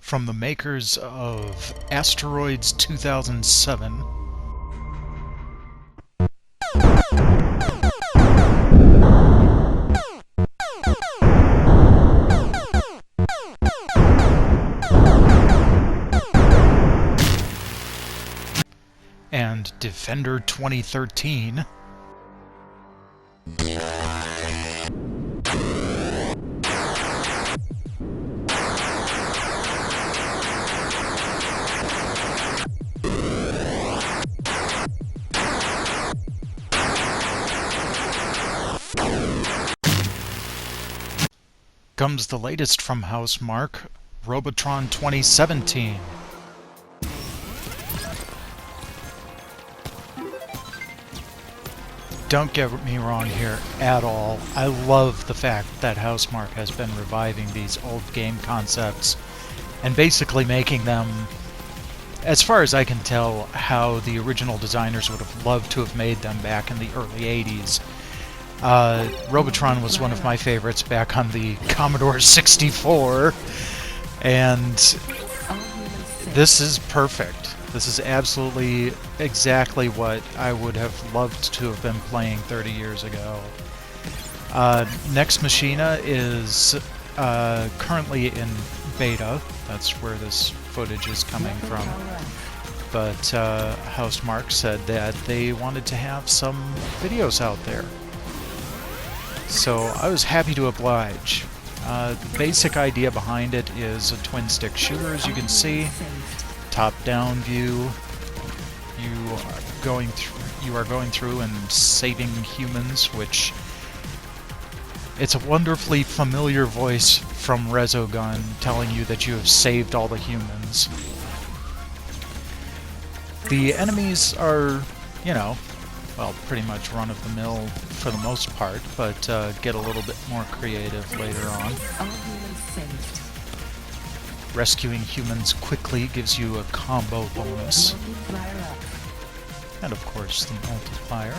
from the makers of Asteroids 2007. And Defender 2013. Comes the latest from Housemarque, Robotron 2017. Don't get me wrong here at all. I love the fact that Housemarque has been reviving these old game concepts and basically making them, as far as I can tell, how the original designers would have loved to have made them back in the early 80s. Robotron was one of my favorites back on the Commodore 64, and this is perfect. This is absolutely exactly what I would have loved to have been playing 30 years ago. Nex Machina is currently in beta. That's where this footage is coming from. But Housemarque said that they wanted to have some videos out there. So I was happy to oblige. The basic idea behind it is a twin-stick shooter, as you can see. Top-down view. You are going through and saving humans, which it's a wonderfully familiar voice from Resogun telling you that you have saved all the humans. The enemies are, you know, well, pretty much run-of-the-mill for the most part, but get a little bit more creative later on. Rescuing humans quickly gives you a combo bonus. And of course, the multiplier.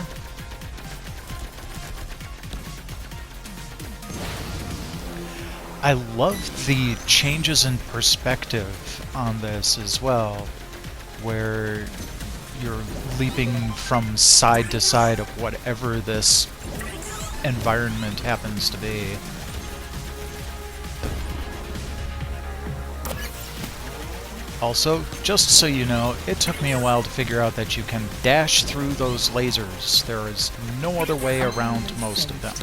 I love the changes in perspective on this as well, where you're leaping from side to side of whatever this environment happens to be. Also, just so you know, it took me a while to figure out that you can dash through those lasers. There is no other way around most of them.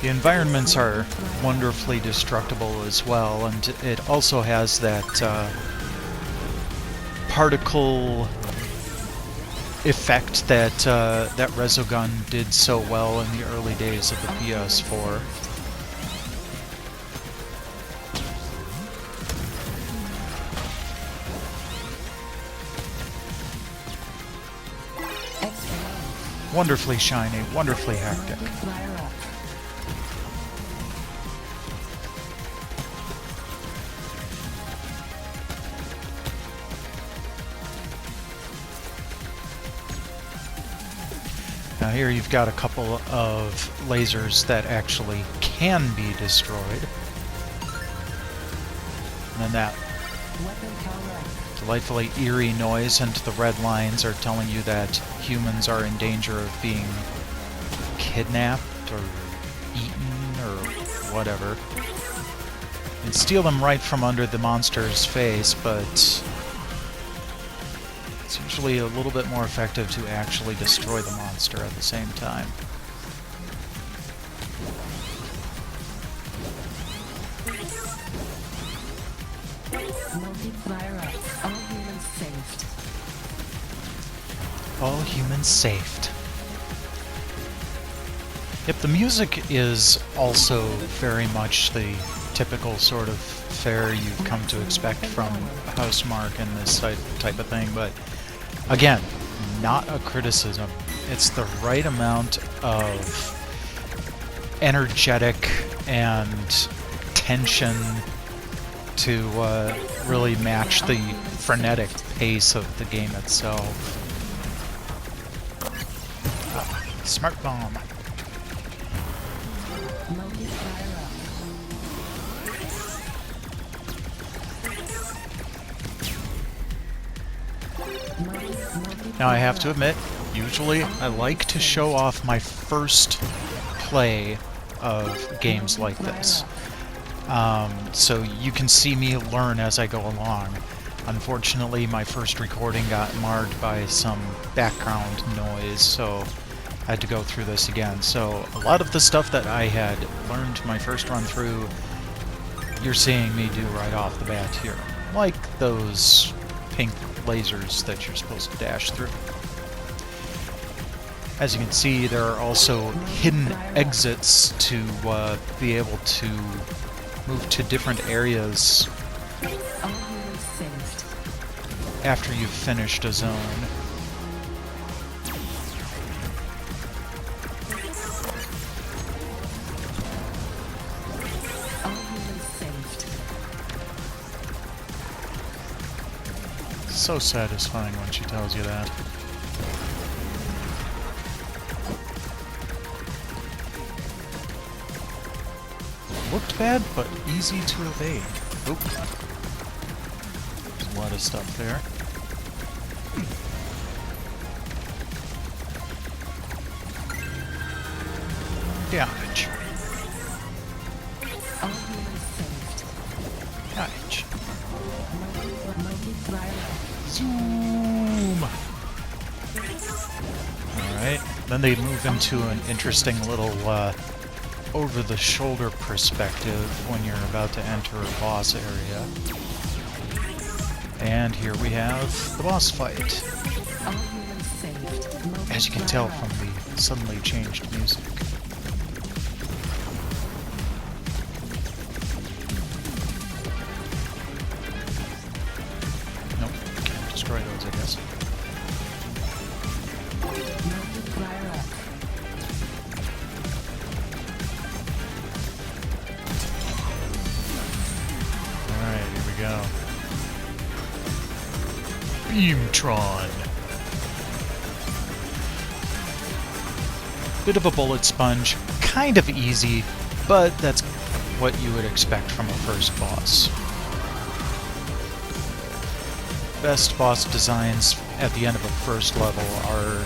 The environments are wonderfully destructible as well, and it also has that particle effect that that Resogun did so well in the early days of the PS4. Wonderfully shiny, wonderfully hectic. Now here you've got a couple of lasers that actually can be destroyed. And then that delightfully eerie noise, and the red lines are telling you that humans are in danger of being kidnapped or eaten or whatever. You can steal them right from under the monster's face, but it's usually a little bit more effective to actually destroy the monster at the same time. Multiplier up. All humans saved. All humans saved. Yep, the music is also very much the typical sort of fare you've come to expect from Housemarque and this type of thing, but again, not a criticism. It's the right amount of energetic and tension to really match the frenetic pace of the game itself. Smart bomb. Multiplier up. Now I have to admit, usually I like to show off my first play of games like this. So you can see me learn as I go along. Unfortunately, my first recording got marred by some background noise, so I had to go through this again. So a lot of the stuff that I had learned my first run through, you're seeing me do right off the bat here. Like those pink lasers that you're supposed to dash through. As you can see, there are also hidden exits to be able to move to different areas after you've finished a zone. So satisfying when she tells you that. Looked bad, but easy to evade. Oop. There's a lot of stuff there. Damage. Damage. Zoom! Alright, then they move into an interesting little over-the-shoulder perspective when you're about to enter a boss area. And here we have the boss fight. As you can tell from the suddenly changed music. Nope, can't destroy those, I guess. Alright, here we go. Beamtron. Bit of a bullet sponge, kind of easy, but that's what you would expect from a first boss. Best boss designs at the end of a first level are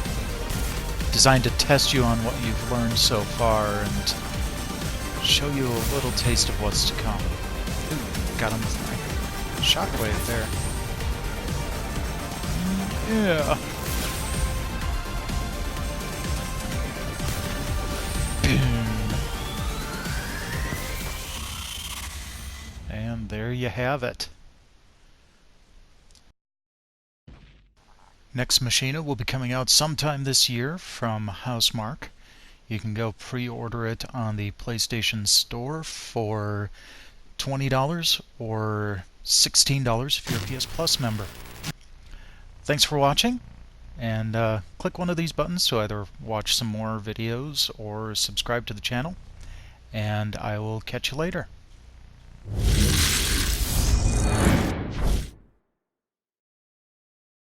designed to test you on what you've learned so far and show you a little taste of what's to come. Ooh, got him with my shockwave there. Yeah. And there you have it. Nex Machina will be coming out sometime this year from Housemarque. You can go pre-order it on the PlayStation Store for $20 or $16 if you're a PS Plus member. Thanks for watching, and click one of these buttons to either watch some more videos or subscribe to the channel, and I will catch you later.